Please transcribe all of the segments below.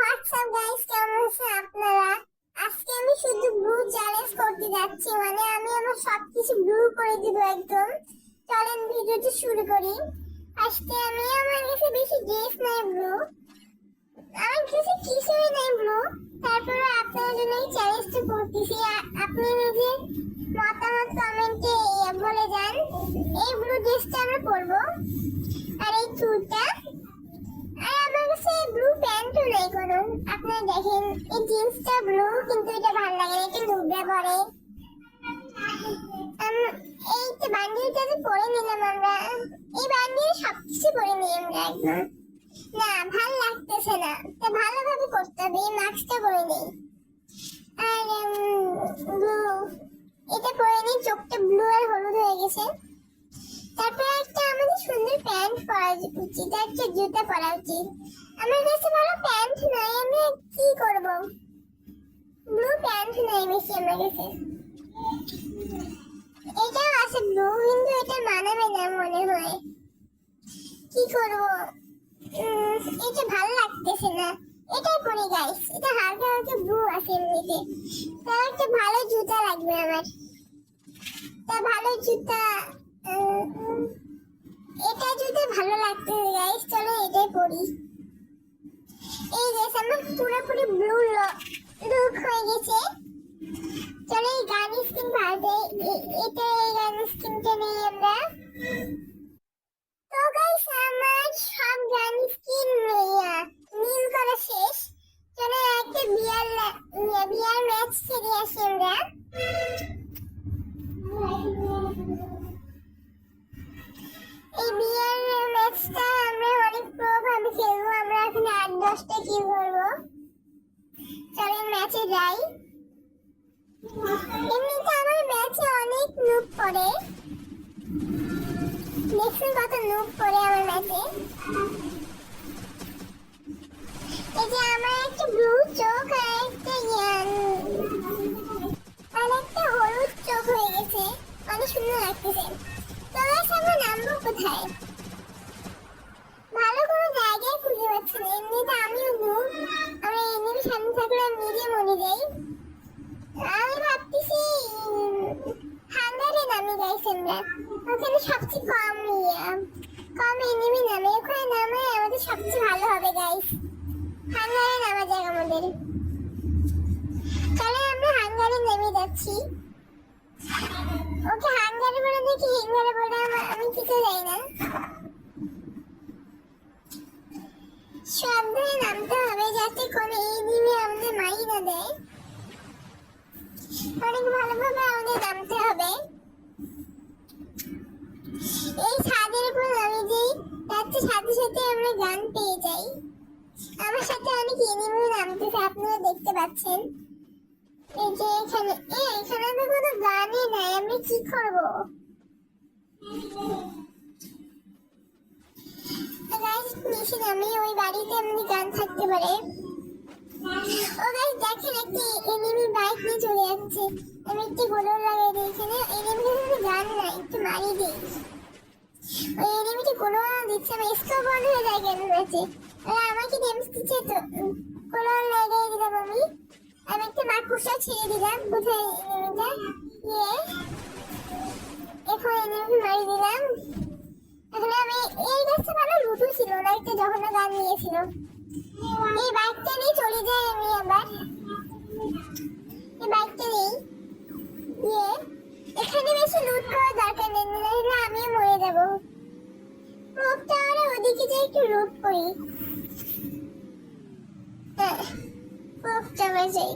WhatsApp guys, কেমন আছেন আপনারা? আজকে আমি শুধু ব্লু চ্যালেঞ্জ করতে যাচ্ছি, মানে আমি আমার সবকিছু ব্লু করে দিব একদম। চলেন ভিডিওটি শুরু করি। আজকে আমার কাছে বেশি ড্রেস নাই ব্লু, আমার কাছে কিছুই নাই ব্লু। তারপরে আপনার জন্য এই চ্যালেঞ্জটা করতেছি। আপনি নিজে মতামত কমেন্টে বলে যান এই ব্লু ড্রেসটা আমরা পরবো আর এই চুলটা। আর আমার কাছে ব্লু প্যান্টও নেই কোনো। আপনারা দেখেন এই জিন্সটা ব্লু, কিন্তু এটা ভালো লাগে না, এটা লুবড়া পরে। এই তো বান্ডিলটা তো পরে নিলাম আমরা, এই বান্ডিল সবকিছু পরে নিই আমরা একদম। না ভাল লাগতেছে না, তো ভালোভাবে করতে হবে। এই মাস্কটা পরে নিই আর ব্লু এটা পরে নিই। চোখটা ব্লু আর হলুদ হয়ে গেছে। তারপরে একটা আমাদের সুন্দর প্যান্ট পরা উচিত, একটা জুতা পরা উচিত। আমার কাছে ভালো প্যান্ট নাই, আমি কি করব? ব্লু প্যান্ট নাই বেশি আমার কাছে। এটাও আছে ব্লু, কিন্তু এটা মানাবে না মনে হয়। কি করব? এটা ভালো লাগতেছে না, এটাই পরি গাইস। এটা হালকা হালকা ব্লু আছে এমনিতে। তার একটা ভালো জুতা লাগবে আমার। তা ভালো জুতা এটা যদি ভালো লাগতে গাইস, চলো এটাই পরি। এই গেছে আমার পুরোপুরি ব্লু লুক হয়ে গেছে। চলো এই গান স্কিন ভালো, এটা এই গান স্কিনটা নেই আমরা। তো গাইস আমার সব গান স্কিন নীল করা শেষ। চলো একটা বিয়ার ম্যাচ খেলে আসি আমরা। এই বিয়ার ম্যাচটা আমরা অনেক প্রো ভাবে খেলবো। আমরা এখানে 8-10টা কিল করবো। চলেন ম্যাচে যাই। এমনিতে আমার ম্যাচে অনেক নুব পড়ে, দেখুন কত নুব পড়ে আমার ম্যাচে। এই যে আমার একটা ব্লু চোখ আর একটা হলুদ চোখ হয়ে গেছে, অনেক সুন্দর লাগতেছে। তো আমরা নামবো কোথায়? ভালো কোনো জায়গায় খুঁজে পাচ্ছি না। এমনিতে আমিও নুব, আমরা এমনি সামনে থাকলে আমি নিজে মরে যাই। আমি ভাবতেছি হাঙ্গারে নামি গাইস আমরা। ওখানে সবচেয়ে কম এনিমি নামে, ওখানে নামে আমাদের সবচেয়ে ভালো হবে গাইস। হাঙ্গারে নামা যাক আমাদের। চলে আমরা হাঙ্গারে নেমে যাচ্ছি। ওকে হাঙ্গারে বলে নাকি হিঙ্গারে বলে আমি কিছু জানি না। সাবধানে নামতে হবে যাতে কোনো এনিমি আমাদের মারি না দেয়। অনেক ভালোভাবে আমাদের নামতে হবে। এই ছাদের উপর নামে যেই যাচ্ছে সাথে সাথে আমরা গান পেয়ে যাই। আমার সাথে অনেক এনিমি নামতেছে, আপনারা দেখতে পাচ্ছেন। এই যে এখানে এখানে তো কোনো গানই নাই, আমরা কি করব? নিচে নামি ওই বাড়িতে এমনি গান থাকতে পারে। ও গাইস দেখেন একটা এনিমি বাইক নিয়ে চলে যাচ্ছে। আমি একটু গোলর লাগাই দিই এখানে। এনিমির কাছে গান নাই, একটু মারি দিই। ওই এনিমিটি গোলর দিচ্ছে, আমার স্কোপ বন্ধ হয়ে যায় কেন আছে। আমাকে ডেমস দিচ্ছে, তো গোলর লাগাই দিলাম আমি। আমি একটা মাকুসা ছেড়ে দিলাম। কোথায় এনিমিটা? এখন এনিমি মারি দিলাম। এখন আমি এই গাছটা ভালো লুটু ছিল না, একটা যখন গান নিয়েছিল। এই বাইকটা নিয়ে চলে যাই আমি আবার। এই বাইকটা নেই, এখানে বেশি লুট করার দরকার নেই, নাহলে আমিও মরে যাবো। মুখটা আমরা ওদিকে যাই একটু লুট করি। মুখটা আমরা যাই,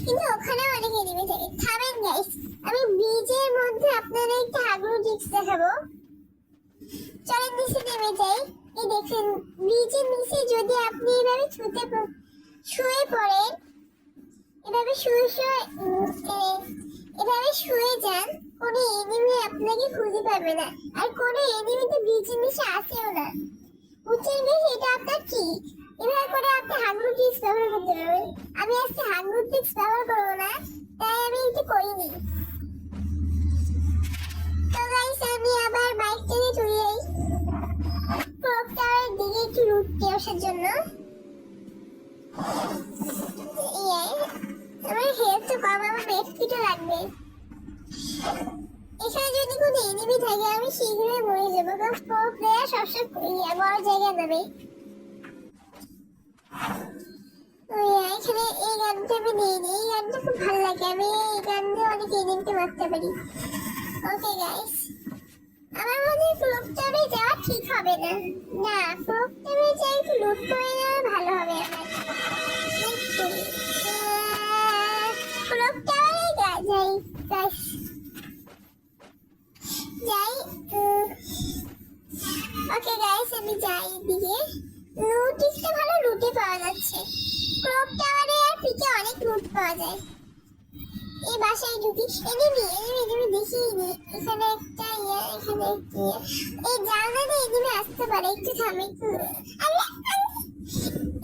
কিন্তু ওখানে অনেক এনিমি থাকে। থামেন গাইস, আমি ব্রিজের মধ্যে আপনাদের একটা হাগলু ট্রিক্স দেখাবো। চলেন নিচে নেমে যাই। এই দেখেন ব্রিজের নিচে যদি আপনি এভাবে শুয়ে পড়েন, এভাবে শুয়ে যান, কোনো এনিমি আপনাকে খুঁজে পাবে না। আর কোনো এনিমি তো ব্রিজের নিচে আসেও না, বুঝছেন গাইস? এটা আপনার ঠিক। এভাবে করে আপনি হাগলু ট্রিক্স ব্যবহার করতে পারবেন। আমি আজকে হাগলু ট্রিক্স ব্যবহার করবো না, তাই আমি এটা করিনি। তো গাইস আমি আবার বাইকটা নিয়ে চলে যাই ক্লক টাওয়ারের দিকে একটু রুট আসার জন্য। আমার হেলথ তো কম, আমার পেট ফিটও লাগবে। এখানে যদি কোনো এনিমি থাকে আমি শীঘ্রই মরে যাবো, কারণ প্রো প্লেয়ার সবসময় বড় জায়গায় যাবে। এখানে এই গানটা আমি নিয়ে নিই, এই গানটা খুব ভালো লাগে, আমি এই গান দিয়ে অনেক এনিমিকে মারতে পারি। ওকে গাইস, আমার মনে হয় ক্লক টাওয়ারে যাওয়া ঠিক হবে না। না, ক্লক টাওয়ারে যাই একটু লুট করে নেওয়া ভালো হবে আমার। ক্লক টাওয়ারে যাই গাইস, যাই। ওকে গাইস, আমি যাই এদিকে। লুটিসটা ভালো লুটে পাওয়া যাচ্ছে। ক্লক টাওয়ারে আর পিকে অনেক লুট পাওয়া যায়। এই বাসায় ঢুকি, এনিমি দেখিনি। এখানে একটা এখানে এই জানলা দিয়ে এনিমি আসতে পারে, একটু থামে একটু।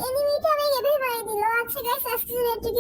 এনিমিটা আমি এভাবে মারি দিল। আচ্ছা গাইস, আজকে এটুকু।